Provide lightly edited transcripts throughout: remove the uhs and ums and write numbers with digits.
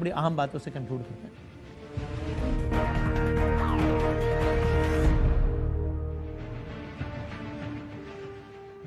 बड़ी अहम बातों से कंक्लूड करते हैं।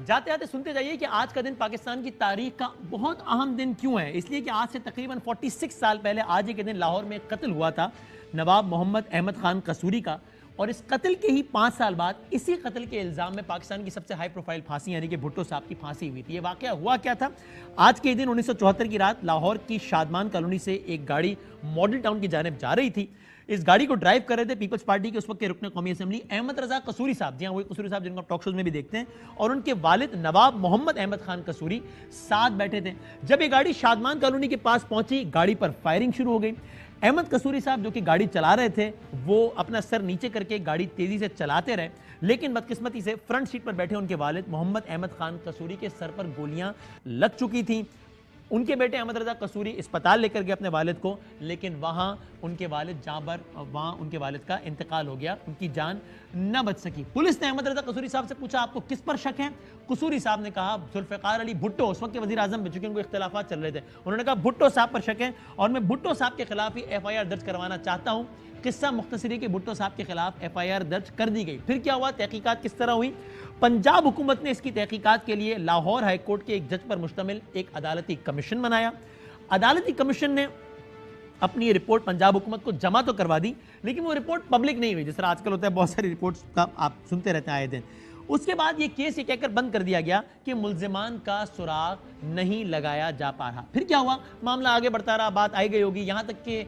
जाते जाते सुनते जाइए कि आज का दिन पाकिस्तान की तारीख का बहुत अहम दिन क्यों है। इसलिए कि आज से तकरीबन 46 साल पहले आज ही के दिन लाहौर में कत्ल हुआ था नवाब मोहम्मद अहमद खान कसूरी का, और इस कत्ल के ही 5 साल बाद इसी कत्ल के इल्जाम में पाकिस्तान की सबसे हाई प्रोफाइल फांसी यानी कि भुट्टो साहब की फांसी हुई थी। ये वाकया हुआ क्या था? आज के दिन 1974 की रात लाहौर की शादमान कॉलोनी से एक गाड़ी मॉडल टाउन की जानिब जा रही थी। इस गाड़ी को ड्राइव कर रहे थे पीपल्स पार्टी के उस वक्त के रुकन कौमी असेंबली अहमद रजा कसूरी साहब, जी हाँ वही कसूरी साहब जिनको टॉक शोज में भी देखते हैं, और उनके वालिद नवाब मोहम्मद अहमद खान कसूरी साथ बैठे थे। जब ये गाड़ी शादमान कॉलोनी के पास पहुंची, गाड़ी पर फायरिंग शुरू हो गई। अहमद कसूरी साहब जो कि गाड़ी चला रहे थे वो अपना सर नीचे करके गाड़ी तेजी से चलाते रहे, लेकिन बदकिस्मती से फ्रंट सीट पर बैठे उनके वालिद मोहम्मद अहमद खान कसूरी के सर पर गोलियां लग चुकी थी। उनके बेटे अहमद रजा कसूरी अस्पताल लेकर गए अपने वालिद को, लेकिन वहां उनके वालिद वहां उनके वालिद का इंतकाल हो गया, उनकी जान न बच सकी। पुलिस ने अहमद रजा कसूरी साहब से पूछा आपको किस पर शक है? कसूरी साहब ने कहा जुल्फ़िकार अली भुट्टो, उस वक्त के वज़ीर आज़म बन चुके, उनको इख्तिलाफात चल रहे थे। उन्होंने कहा भुट्टो साहब पर शक है और मैं भुट्टो साहब के खिलाफ ही FIR दर्ज करवाना चाहता हूं। किस्सा मुख्तसर है कि भुट्टो साहब के खिलाफ FIR दर्ज कर दी गई। फिर क्या हुआ, तहकीकात किस तरह हुई? पंजाब हुकूमत ने इसकी तहकीकात के लिए लाहौर हाई कोर्ट के एक जज पर मुश्तमिल एक अदालती कमीशन बनाया। अदालती कमीशन ने अपनी रिपोर्ट पंजाब हुकूमत को जमा तो करवा दी, लेकिन वो रिपोर्ट पब्लिक नहीं हुई। जिस तरह आजकल होता है, बहुत सारी रिपोर्ट्स का आप सुनते रहते हैं आए दिन। उसके बाद ये केस ये कहकर बंद कर दिया गया कि मुल्जिमान का सुराग नहीं लगाया जा पा रहा। फिर क्या हुआ, मामला आगे बढ़ता रहा, बात आई गई होगी, यहां तक कि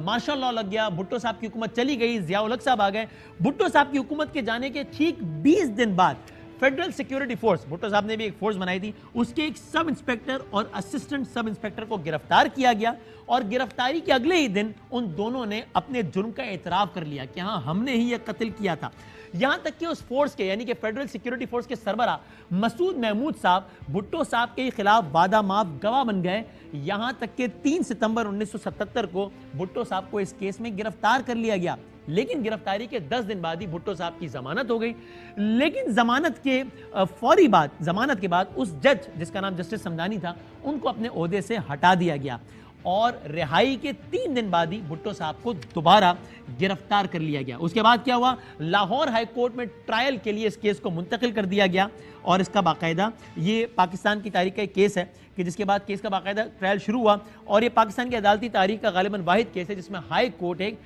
मार्शल लॉ लग गया, भुट्टो साहब की हुकूमत चली गई, ज़ियाउल हक साहब आ गए। भुट्टो साहब की हुकूमत के जाने के ठीक 20 दिन बाद फेडरल सिक्योरिटी फोर्स, भुट्टो साहब ने भी एक फोर्स बनाई थी, उसके एक सब इंस्पेक्टर और असिस्टेंट सब इंस्पेक्टर को गिरफ्तार किया गया, और गिरफ्तारी के अगले ही दिन उन दोनों ने अपने जुर्म का एतराफ कर लिया कि हाँ हमने ही यह कत्ल किया था। यहां तक कि उस फोर्स के यानी कि फेडरल सिक्योरिटी फोर्स के सरबरा मसूद महमूद साहब भुट्टो साहब के खिलाफ वादा माफ गवाह बन गए। यहां तक कि 3 सितंबर 1977 को भुट्टो साहब को इस केस में गिरफ्तार कर लिया गया, लेकिन गिरफ्तारी के 10 दिन बाद ही भुट्टो साहब की जमानत हो गई। लेकिन जमानत के फौरी बाद, जमानत के बाद उस जज जिसका नाम जस्टिस समदानी था, उनको अपने ओहदे से हटा दिया गया, और रिहाई के 3 दिन बाद ही भुट्टो साहब को दोबारा गिरफ्तार कर लिया गया। उसके बाद क्या हुआ, लाहौर हाई कोर्ट में ट्रायल के लिए इस केस को मुंतकिल कर दिया गया, और इसका बाकायदा ये पाकिस्तान की तारीख का एक केस है कि जिसके बाद केस का बाकायदा ट्रायल शुरू हुआ, और ये पाकिस्तान की अदालती तारीख का गालिबन वाहिद केस है जिसमें हाई कोर्ट एक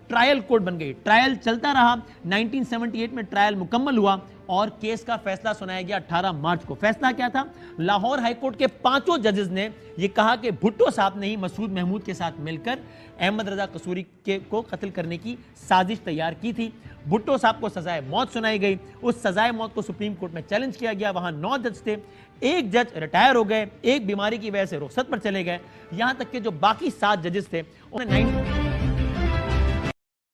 ट्रायल कोर्ट बन गई। ट्रायल चलता रहा, 1978 में ट्रायल मुकम्मल हुआ और केस का फैसला सुनाया गया 18 मार्च को। फैसला क्या था, लाहौर हाई कोर्ट के 5 जजेस ने यह कहा कि भुट्टो साहब ने ही मसूद महमूद के साथ मिलकर अहमद रजा कसूरी को कत्ल करने की साजिश तैयार की थी। भुट्टो साहब को सजाए मौत सुनाई गई। उस सजाए मौत को सुप्रीम कोर्ट में चैलेंज किया गया। वहां 9 जज थे, एक जज रिटायर हो गए, एक बीमारी की वजह से रुखसत पर चले गए। यहां तक कि जो बाकी 7 जजेस थे उन्हें